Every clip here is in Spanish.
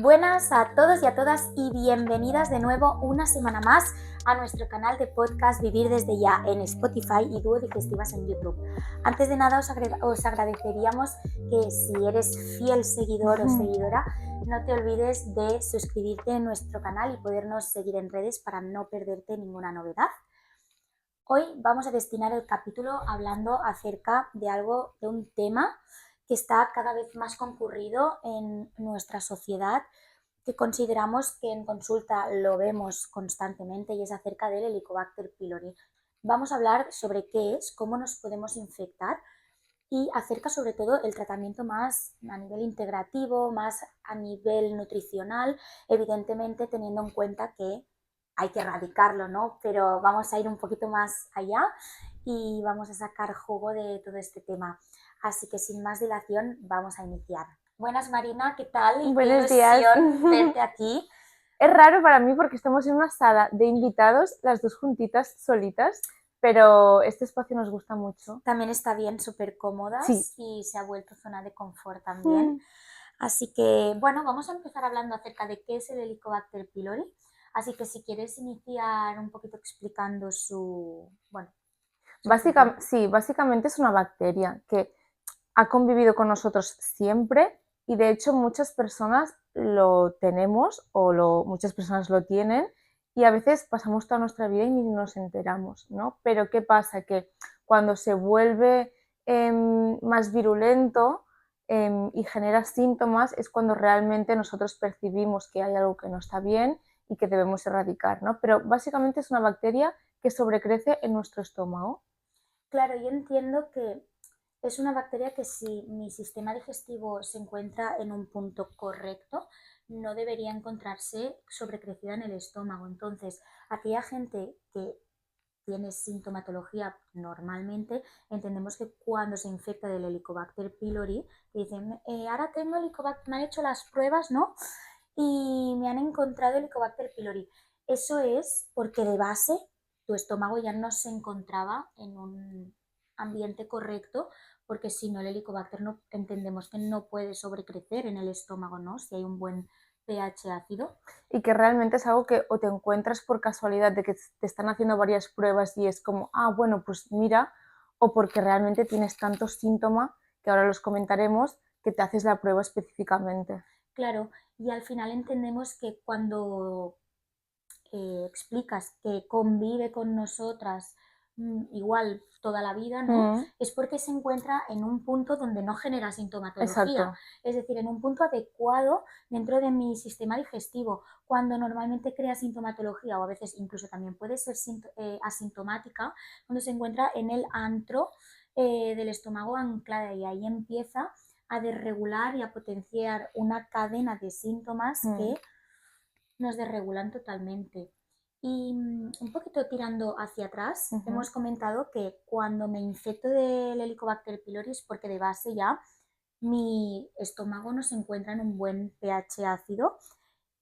Buenas a todos y a todas y bienvenidas de nuevo una semana más a nuestro canal de podcast Vivir desde ya en Spotify y Dúo Digestivas en YouTube. Antes de nada os agradeceríamos que si eres fiel seguidor o seguidora no te olvides de suscribirte en nuestro canal y podernos seguir en redes para no perderte ninguna novedad. Hoy vamos a destinar el capítulo hablando acerca de un tema que está cada vez más concurrido en nuestra sociedad, que consideramos que en consulta lo vemos constantemente, y es acerca del Helicobacter pylori. Vamos a hablar sobre qué es, cómo nos podemos infectar y acerca sobre todo el tratamiento más a nivel integrativo, más a nivel nutricional, evidentemente teniendo en cuenta que hay que erradicarlo, ¿no? Pero vamos a ir un poquito más allá y vamos a sacar jugo de todo este tema. Así que sin más dilación vamos a iniciar. Buenas Marina, ¿qué tal? Y Buenos qué días. ilusión verte aquí. Es raro para mí porque estamos en una sala de invitados, las dos juntitas, solitas, pero este espacio nos gusta mucho. También está bien, súper cómodas Sí. y se ha vuelto zona de confort también. Así que, bueno, vamos a empezar hablando acerca de qué es el Helicobacter pylori. Así que si quieres iniciar un poquito explicando su función. Sí, básicamente es una bacteria que ha convivido con nosotros siempre y de hecho muchas personas lo tenemos muchas personas lo tienen y a veces pasamos toda nuestra vida y ni nos enteramos, ¿no? Pero ¿qué pasa? Que cuando se vuelve más virulento y genera síntomas es cuando realmente nosotros percibimos que hay algo que no está bien y que debemos erradicar, ¿no? Pero básicamente es una bacteria que sobrecrece en nuestro estómago. Claro, yo entiendo que es una bacteria que si mi sistema digestivo se encuentra en un punto correcto, no debería encontrarse sobrecrecida en el estómago. Entonces, aquella gente que tiene sintomatología normalmente, entendemos que cuando se infecta del Helicobacter pylori, dicen, ahora tengo Helicobacter, me han hecho las pruebas, ¿no? Y me han encontrado Helicobacter pylori. Eso es porque de base tu estómago ya no se encontraba en un ambiente correcto, porque si no el Helicobacter no, entendemos que no puede sobrecrecer en el estómago, ¿no? Si hay un buen pH ácido. Y que realmente es algo que o te encuentras por casualidad de que te están haciendo varias pruebas y es como, bueno, pues mira, o porque realmente tienes tantos síntomas, que ahora los comentaremos, que te haces la prueba específicamente. Claro, y al final entendemos que cuando explicas que convive con nosotras igual toda la vida, ¿no? Es porque se encuentra en un punto donde no genera sintomatología, Exacto. es decir, en un punto adecuado dentro de mi sistema digestivo. Cuando normalmente crea sintomatología, o a veces incluso también puede ser asintomática, cuando se encuentra en el antro del estómago anclada, y ahí empieza a desregular y a potenciar una cadena de síntomas que nos desregulan totalmente. Y un poquito tirando hacia atrás, hemos comentado que cuando me infecto del Helicobacter pylori es porque de base ya mi estómago no se encuentra en un buen pH ácido,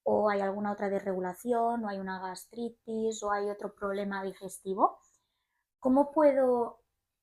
o hay alguna otra desregulación, o hay una gastritis, o hay otro problema digestivo. ¿Cómo puedo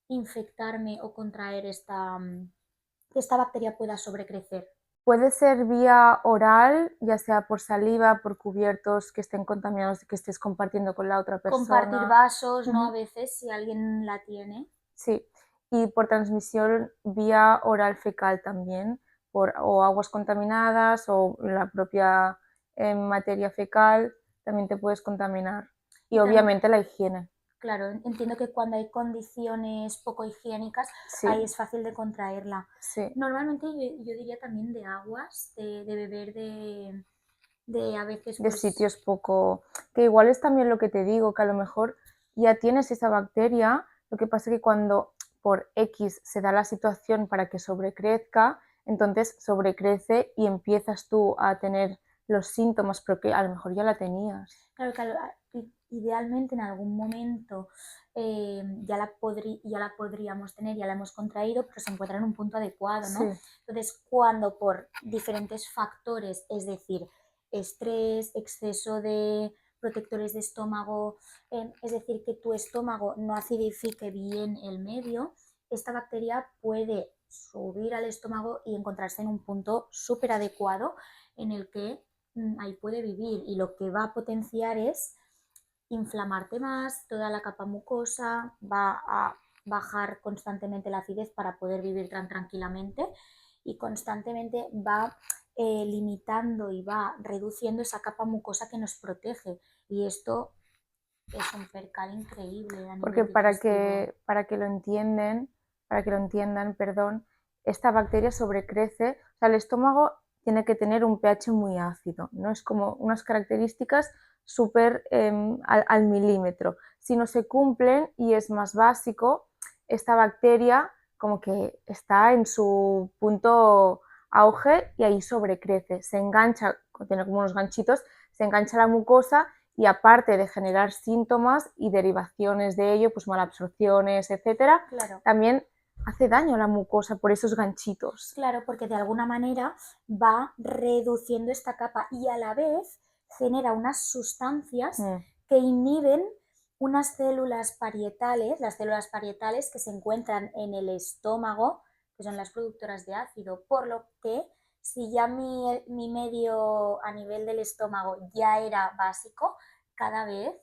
infectarme o contraer que esta bacteria pueda sobrecrecer? Puede ser vía oral, ya sea por saliva, por cubiertos que estén contaminados y que estés compartiendo con la otra Compartir persona. vasos, ¿no? A veces, si alguien la tiene. Sí, y por transmisión vía oral fecal también, o aguas contaminadas o la propia materia fecal, también te puedes contaminar. Y Y también, obviamente la higiene. claro, entiendo que cuando hay condiciones poco higiénicas, Sí, ahí es fácil de contraerla. sí. Normalmente yo diría también de aguas, de beber de a veces De pues. sitios poco. Que igual es también lo que te digo, que a lo mejor ya tienes esa bacteria, lo que pasa es que cuando por X se da la situación para que sobrecrezca, entonces sobrecrece y empiezas tú a tener los síntomas, pero que a lo mejor ya la tenías. Claro, claro, idealmente en algún momento ya la podríamos tener, ya la hemos contraído, pero se encuentra en un punto adecuado, ¿no? Sí. Entonces, cuando por diferentes factores, es decir, estrés, exceso de protectores de estómago, es decir, que tu estómago no acidifique bien el medio, esta bacteria puede subir al estómago y encontrarse en un punto súper adecuado en el que ahí puede vivir, y lo que va a potenciar es inflamarte más, toda la capa mucosa, va a bajar constantemente la acidez para poder vivir tan tranquilamente, y constantemente va limitando y va reduciendo esa capa mucosa que nos protege, y esto es un percal increíble a Porque nivel digestivo. para que lo entiendan, perdón, esta bacteria sobrecrece, o sea, el estómago tiene que tener un pH muy ácido, ¿no? Es como unas características súper al milímetro. Si no se cumplen y es más básico, esta bacteria como que está en su punto auge y ahí sobrecrece, se engancha, tiene como unos ganchitos, se engancha la mucosa y aparte de generar síntomas y derivaciones de ello, pues malabsorciones, etcétera, Claro. también hace daño a la mucosa por esos ganchitos. Claro, porque de alguna manera va reduciendo esta capa y a la vez genera unas sustancias que inhiben unas células parietales, las células parietales que se encuentran en el estómago, que son las productoras de ácido, por lo que si ya mi medio a nivel del estómago ya era básico, cada vez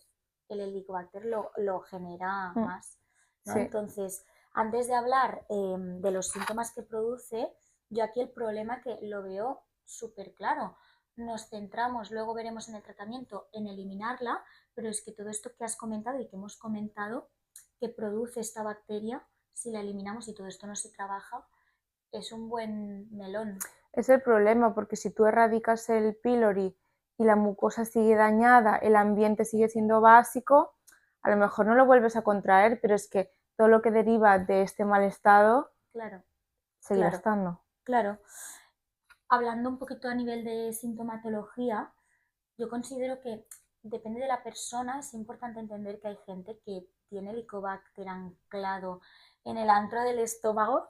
el Helicobacter lo genera más, ¿no? Sí. Entonces, antes de hablar de los síntomas que produce, yo aquí el problema que lo veo súper claro. Nos centramos, luego veremos en el tratamiento, en eliminarla, pero es que todo esto que has comentado y que hemos comentado, que produce esta bacteria, si la eliminamos y todo esto no se trabaja, es un buen melón. Es el problema, porque si tú erradicas el pylori y la mucosa sigue dañada, el ambiente sigue siendo básico, a lo mejor no lo vuelves a contraer, pero es que todo lo que deriva de este mal estado Claro, seguirá claro, estando. claro. Hablando un poquito a nivel de sintomatología, yo considero que depende de la persona, es importante entender que hay gente que tiene Helicobacter anclado en el antro del estómago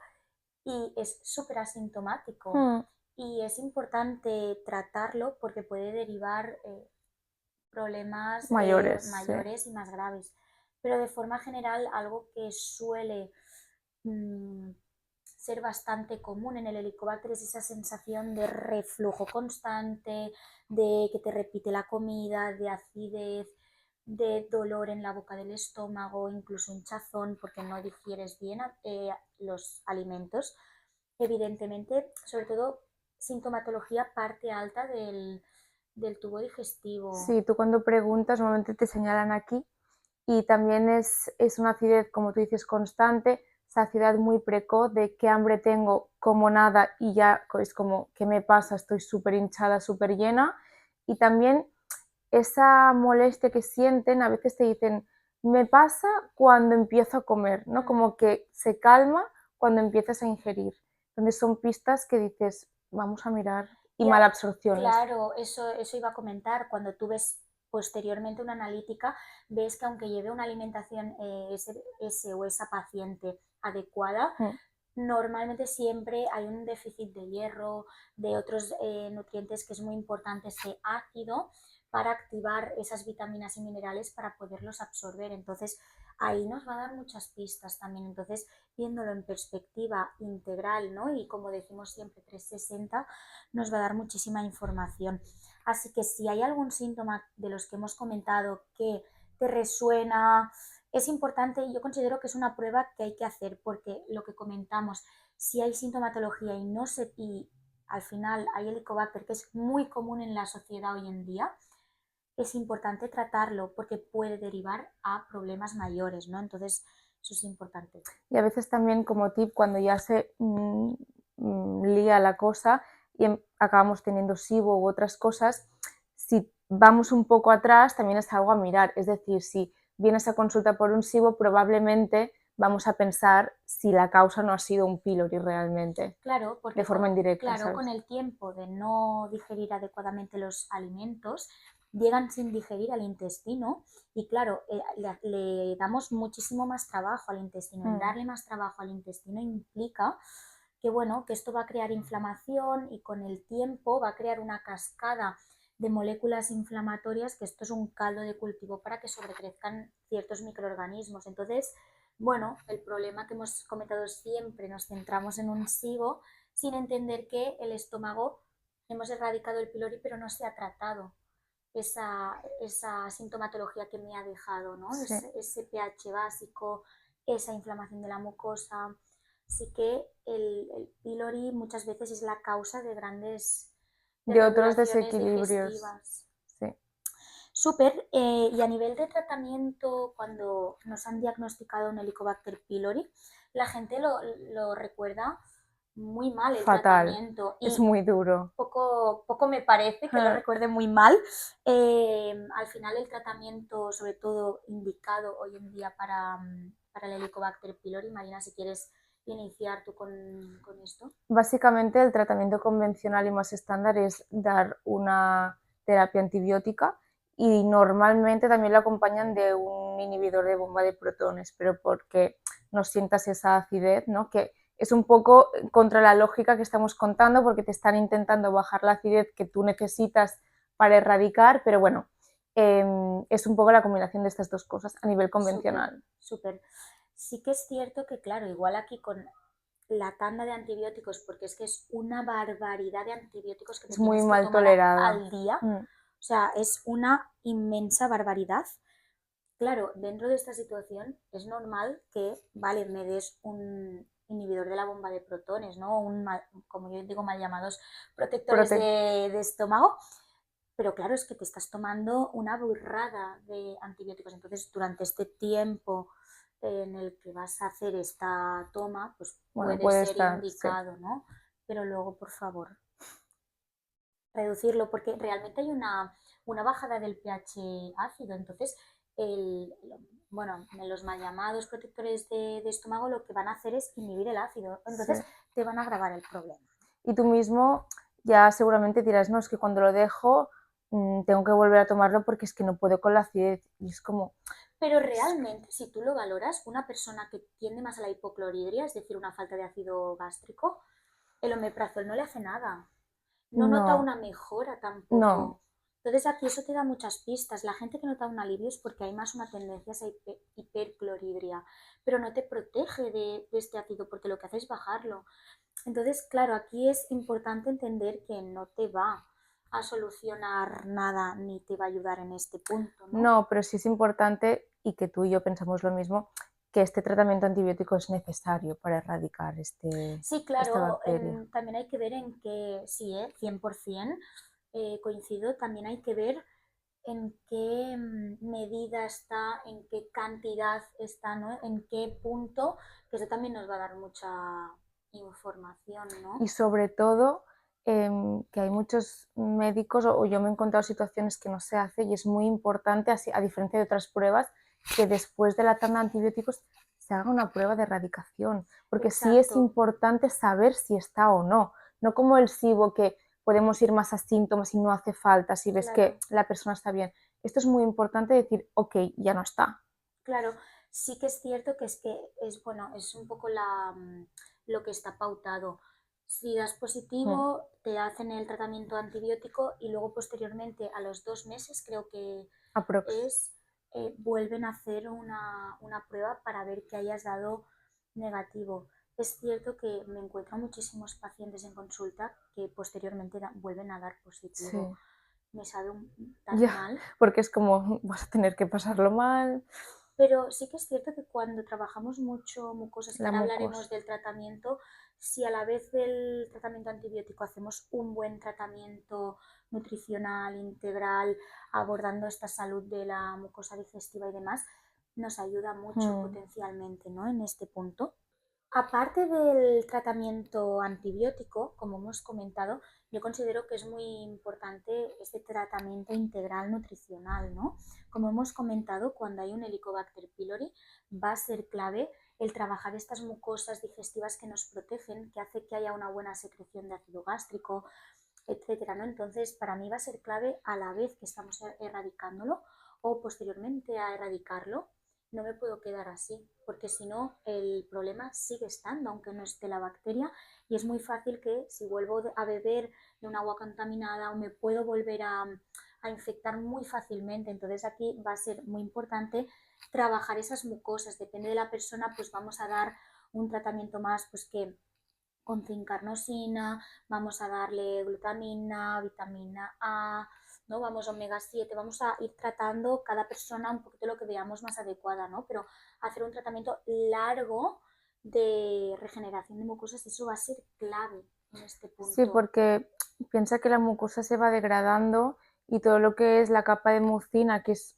y es súper asintomático. Y es importante tratarlo porque puede derivar problemas Mayores, mayores y más graves. Pero de forma general, algo que suele ser bastante común en el Helicobacter es esa sensación de reflujo constante, de que te repite la comida, de acidez, de dolor en la boca del estómago, incluso hinchazón porque no digieres bien los alimentos. Evidentemente, sobre todo, sintomatología parte alta del tubo digestivo. Sí, tú cuando preguntas normalmente te señalan aquí y también es una acidez, como tú dices, constante, saciedad muy precoz de qué hambre tengo, como nada y ya es como, ¿qué me pasa? Estoy súper hinchada, súper llena. Y también esa molestia que sienten, a veces te dicen, me pasa cuando empiezo a comer, ¿no? Como que se calma cuando empiezas a ingerir. Entonces son pistas que dices, vamos a mirar, y malabsorciones. Claro, eso iba a comentar. Cuando tú ves posteriormente una analítica, ves que aunque lleve una alimentación ese o esa paciente adecuada, normalmente siempre hay un déficit de hierro, de otros nutrientes que es muy importante, ese ácido, para activar esas vitaminas y minerales para poderlos absorber. Entonces, ahí nos va a dar muchas pistas también. Entonces, viéndolo en perspectiva integral, ¿no? Y como decimos siempre, 360, nos va a dar muchísima información. Así que si hay algún síntoma de los que hemos comentado que te resuena, es importante, y yo considero que es una prueba que hay que hacer, porque lo que comentamos, si hay sintomatología y al final hay Helicobacter, que es muy común en la sociedad hoy en día, es importante tratarlo porque puede derivar a problemas mayores, ¿no? Entonces, eso es importante. Y a veces también como tip, cuando ya se lía la cosa y acabamos teniendo SIBO u otras cosas, si vamos un poco atrás, también es algo a mirar. Es decir, si vienes a consulta por un SIBO, probablemente vamos a pensar si la causa no ha sido un pylori realmente. Claro, porque de forma indirecta, claro, ¿sabes? con el tiempo de no digerir adecuadamente los alimentos, llegan sin digerir al intestino y claro, le damos muchísimo más trabajo al intestino. El darle más trabajo al intestino implica que, bueno, que esto va a crear inflamación y con el tiempo va a crear una cascada de moléculas inflamatorias, que esto es un caldo de cultivo para que sobrecrezcan ciertos microorganismos. Entonces, bueno, el problema que hemos comentado siempre, nos centramos en un SIBO sin entender que el estómago hemos erradicado el pylori, pero no se ha tratado esa sintomatología que me ha dejado, ¿no? Sí. Ese pH básico, esa inflamación de la mucosa. Así que el pylori muchas veces es la causa de grandes De otros desregulaciones desequilibrios. digestivas. Sí. Súper. Y a nivel de tratamiento, cuando nos han diagnosticado un Helicobacter pylori, la gente lo recuerda muy mal el Fatal. tratamiento Es y muy duro. poco me parece que lo recuerde muy mal. Al final el tratamiento, sobre todo indicado hoy en día para el Helicobacter pylori, Marina, si quieres iniciar tú con esto. Básicamente el tratamiento convencional y más estándar es dar una terapia antibiótica y normalmente también lo acompañan de un inhibidor de bomba de protones, pero porque no sientas esa acidez, ¿no? Que es un poco contra la lógica que estamos contando porque te están intentando bajar la acidez que tú necesitas para erradicar, pero bueno, es un poco la combinación de estas dos cosas a nivel convencional. Súper. Sí que es cierto que, claro, igual aquí con la tanda de antibióticos, porque es que es una barbaridad de antibióticos que te Es muy tienes que mal tomar tolerada. al día. Mm. O sea, es una inmensa barbaridad. Claro, dentro de esta situación es normal que, vale, me des un inhibidor de la bomba de protones, ¿no? Como yo digo, mal llamados protectores de estómago, pero claro, es que te estás tomando una burrada de antibióticos. Entonces, durante este tiempo en el que vas a hacer esta toma, pues Bueno, puede puede ser estar, sí. indicado, ¿no? Pero luego, por favor, reducirlo, porque realmente hay una bajada del pH ácido. Entonces, el, bueno, los mal llamados protectores de estómago lo que van a hacer es inhibir el ácido. Sí. Entonces, te van a agravar el problema. Y tú mismo ya seguramente dirás, no, es que cuando lo dejo tengo que volver a tomarlo porque es que no puedo con la acidez. Y es como... Pero realmente, si tú lo valoras, una persona que tiende más a la hipocloridria, es decir, una falta de ácido gástrico, el omeprazol no le hace nada. No nota No, una mejora no. tampoco. Entonces aquí eso te da muchas pistas. La gente que nota un alivio es porque hay más una tendencia a esa hipercloridria, pero no te protege de este ácido porque lo que hace es bajarlo. Entonces, claro, aquí es importante entender que no te va a solucionar nada ni te va a ayudar en este punto, ¿no? No, pero sí es importante, y que tú y yo pensamos lo mismo, que este tratamiento antibiótico es necesario para erradicar Sí, esta claro, bacteria. también hay que ver en qué, sí, 100%, coincido, también hay que ver en qué medida está, en qué cantidad está, ¿no? En qué punto, que eso también nos va a dar mucha información, ¿no? Y sobre todo que hay muchos médicos, o yo me he encontrado situaciones que no se hace y es muy importante, así, a diferencia de otras pruebas, que después de la tanda de antibióticos se haga una prueba de erradicación, porque sí es Exacto, importante saber si está o no, no como el SIBO que podemos ir más a síntomas y no hace falta si ves que claro. la persona está bien. Esto es muy importante decir, ok, ya no está. Claro, sí que es cierto que es bueno, es un poco lo que está pautado. Si das Mm. positivo, te hacen el tratamiento antibiótico y luego posteriormente, a los 2 meses, creo que Aprox. es, vuelven a hacer una prueba para ver que hayas dado negativo. Es cierto que me encuentro muchísimos pacientes en consulta que posteriormente vuelven a dar positivo. Sí. Me sabe tan Ya, mal. porque es como vas a tener que pasarlo mal, Pero sí que es cierto que cuando trabajamos mucho mucosas, que la ahora hablaremos mucosa. del tratamiento, si a la vez del tratamiento antibiótico hacemos un buen tratamiento nutricional, integral, abordando esta salud de la mucosa digestiva y demás, nos ayuda mucho Mm. potencialmente, ¿no? En este punto. Aparte del tratamiento antibiótico, como hemos comentado, yo considero que es muy importante este tratamiento integral nutricional, ¿no? Como hemos comentado, cuando hay un Helicobacter pylori, va a ser clave el trabajar estas mucosas digestivas que nos protegen, que hace que haya una buena secreción de ácido gástrico, etcétera, ¿no? Entonces, para mí va a ser clave a la vez que estamos erradicándolo o posteriormente a erradicarlo, no me puedo quedar así, porque si no el problema sigue estando, aunque no esté la bacteria, y es muy fácil que si vuelvo a beber de un agua contaminada o me puedo volver a infectar muy fácilmente. Entonces aquí va a ser muy importante trabajar esas mucosas. Depende de la persona, pues vamos a dar un tratamiento más pues que con zincarnosina, vamos a darle glutamina, vitamina A, ¿no? Vamos a omega 7, vamos a ir tratando cada persona un poquito lo que veamos más adecuada, ¿no? Pero hacer un tratamiento largo de regeneración de mucosas, eso va a ser clave en este Sí, punto. porque piensa que la mucosa se va degradando y todo lo que es la capa de mucina, que es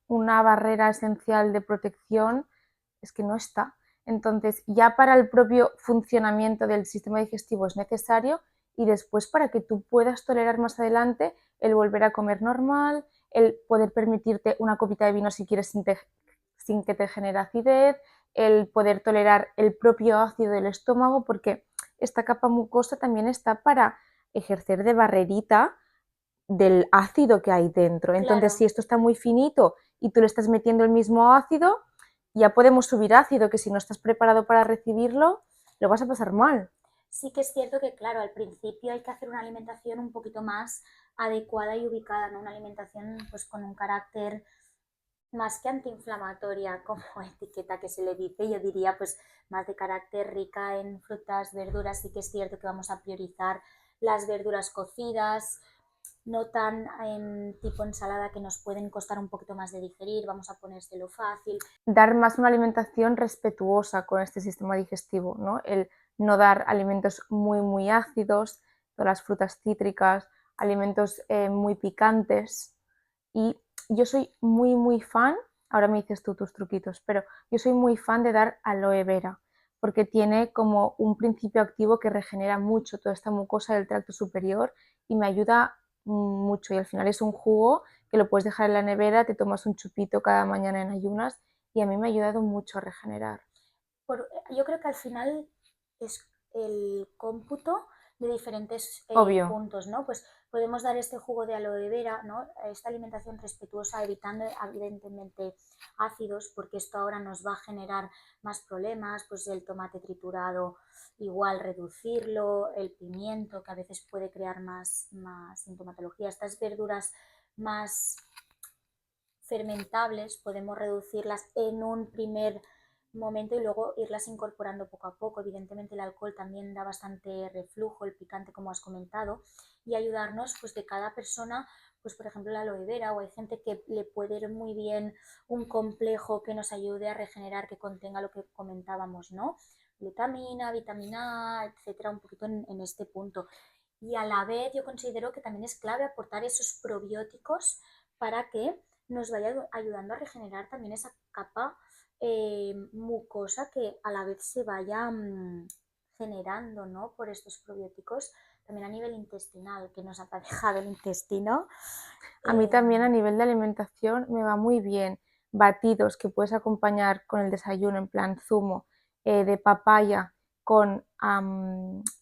una barrera esencial de protección, es que no está. Entonces, ya para el propio funcionamiento del sistema digestivo es necesario y después para que tú puedas tolerar más adelante el volver a comer normal, el poder permitirte una copita de vino si quieres sin que te genere acidez, el poder tolerar el propio ácido del estómago, porque esta capa mucosa también está para ejercer de barrerita del ácido que hay dentro. Entonces, Claro. si esto está muy finito y tú le estás metiendo el mismo ácido, ya podemos subir ácido, que si no estás preparado para recibirlo, lo vas a pasar mal. Sí que es cierto que, claro, al principio hay que hacer una alimentación un poquito más adecuada y ubicada, ¿no? Una alimentación pues con un carácter más que antiinflamatoria, como etiqueta que se le dice, yo diría pues más de carácter rica en frutas, verduras. Sí que es cierto que vamos a priorizar las verduras cocidas, no tan en tipo ensalada que nos pueden costar un poquito más de digerir, vamos a ponérselo fácil. Dar más una alimentación respetuosa con este sistema digestivo, ¿no? El no dar alimentos muy ácidos, todas las frutas cítricas, alimentos muy picantes. Y yo soy muy fan, ahora me dices tú tus truquitos, pero yo soy muy fan de dar aloe vera, porque tiene como un principio activo que regenera mucho toda esta mucosa del tracto superior y me ayuda mucho. Y al final es un jugo que lo puedes dejar en la nevera, te tomas un chupito cada mañana en ayunas y a mí me ha ayudado mucho a regenerar. Yo creo que al final es el cómputo de diferentes Obvio, puntos, ¿no? Pues podemos dar este jugo de aloe vera, ¿no? Esta alimentación respetuosa, evitando evidentemente ácidos, porque esto ahora nos va a generar más problemas, pues el tomate triturado igual reducirlo, el pimiento que a veces puede crear más sintomatología, estas verduras más fermentables podemos reducirlas en un primer momento y luego irlas incorporando poco a poco. Evidentemente el alcohol también da bastante reflujo, el picante como has comentado, y ayudarnos pues de cada persona, pues por ejemplo la aloe vera, o hay gente que le puede ir muy bien un complejo que nos ayude a regenerar, que contenga lo que comentábamos, ¿no? Glutamina, vitamina A, etcétera, un poquito en este punto. Y a la vez yo considero que también es clave aportar esos probióticos para que nos vaya ayudando a regenerar también esa capa mucosa que a la vez se vaya generando, ¿no? Por estos probióticos, también a nivel intestinal, que nos ha dejado el intestino. a mí también a Eh, nivel de alimentación me va muy bien. Batidos que puedes acompañar con el desayuno en plan zumo de papaya con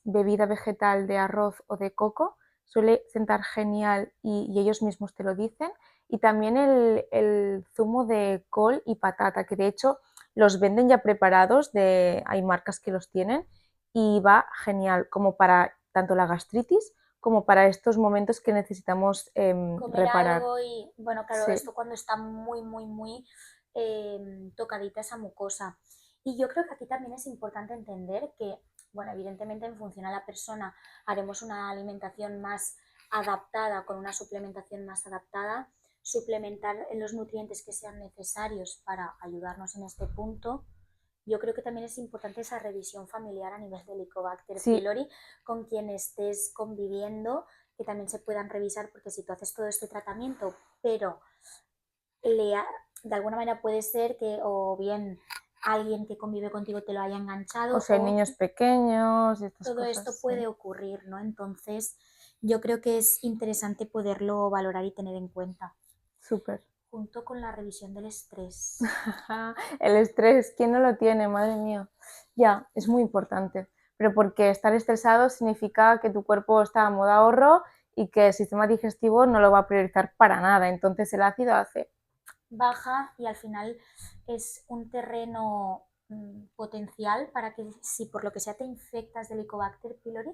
bebida vegetal de arroz o de coco, suele sentar genial y ellos mismos te lo dicen. Y también el zumo de col y patata, que de hecho los venden ya preparados, hay marcas que los tienen y va genial como para tanto la gastritis como para estos momentos que necesitamos Comer reparar. algo y, bueno, claro, Sí, esto cuando está muy tocadita esa mucosa. Y yo creo que aquí también es importante entender que, bueno, evidentemente en función a la persona haremos una alimentación más adaptada, con una suplementación más adaptada, suplementar en los nutrientes que sean necesarios para ayudarnos en este punto. Yo creo que también es importante esa revisión familiar a nivel de Helicobacter sí, pylori con quien estés conviviendo, que también se puedan revisar, porque si tú haces todo este tratamiento, pero le de alguna manera puede ser que o bien alguien que convive contigo te lo haya o enganchado, sea, o niños pequeños y estas todo cosas, esto sí. puede ocurrir, ¿no? Entonces, yo creo que es interesante poderlo valorar y tener en cuenta, Súper. junto con la revisión del estrés. El estrés, ¿quién no lo tiene? Madre mía. Ya, es muy importante. Pero porque estar estresado significa que tu cuerpo está a modo ahorro y que el sistema digestivo no lo va a priorizar para nada. Entonces el ácido hace. Baja y al final es un terreno potencial para que si por lo que sea te infectas de Helicobacter pylori,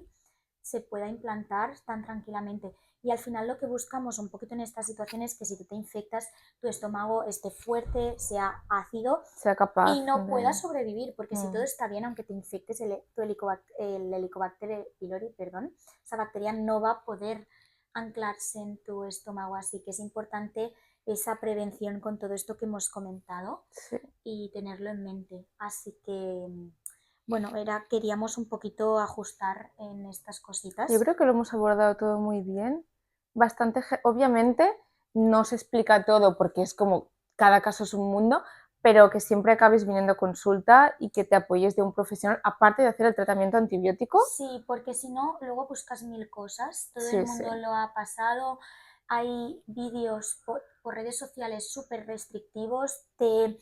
se pueda implantar tan tranquilamente. Y al final lo que buscamos un poquito en estas situaciones es que si tú te infectas, tu estómago esté fuerte, sea ácido Sea capaz y no de... puedas sobrevivir, porque si todo Mm. está bien, aunque te infectes el Helicobacter pylori, perdón, esa bacteria no va a poder anclarse en tu estómago, así que es importante esa prevención con todo esto que hemos comentado Sí. y tenerlo en mente. Así que, bueno, queríamos un poquito ajustar en estas cositas. Yo creo que lo hemos abordado todo muy bien. Bastante, obviamente no se explica todo porque es como cada caso es un mundo, pero que siempre acabes viniendo a consulta y que te apoyes de un profesional, aparte de hacer el tratamiento antibiótico. Sí, porque si no, luego buscas mil cosas. Todo el Sí, sí. mundo lo ha pasado. Hay vídeos por redes sociales súper restrictivos, te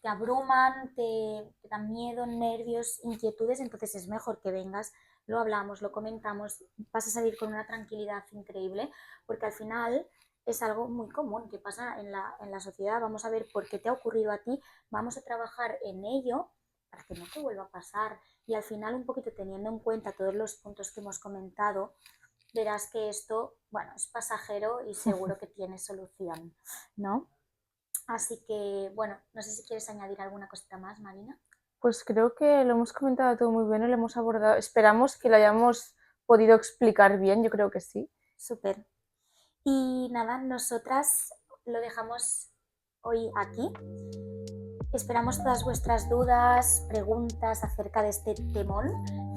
abruman, te dan miedo, nervios, inquietudes, entonces es mejor que vengas, lo hablamos, lo comentamos, vas a salir con una tranquilidad increíble, porque al final es algo muy común que pasa en la sociedad. Vamos a ver por qué te ha ocurrido a ti, vamos a trabajar en ello para que no te vuelva a pasar. Y al final, un poquito teniendo en cuenta todos los puntos que hemos comentado, verás que esto, bueno, es pasajero y seguro que tiene solución, ¿no? Así que, bueno, no sé si quieres añadir alguna cosita más, Marina. Pues creo que lo hemos comentado todo muy bien y lo hemos abordado. Esperamos que lo hayamos podido explicar bien, yo creo que sí. Súper. Y nada, nosotras lo dejamos hoy aquí. Esperamos todas vuestras dudas, preguntas acerca de este temón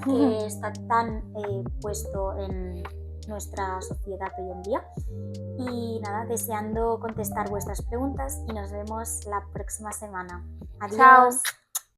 que está tan puesto en nuestra sociedad hoy en día. Y nada, deseando contestar vuestras preguntas y nos vemos la próxima semana. Adiós. Chao.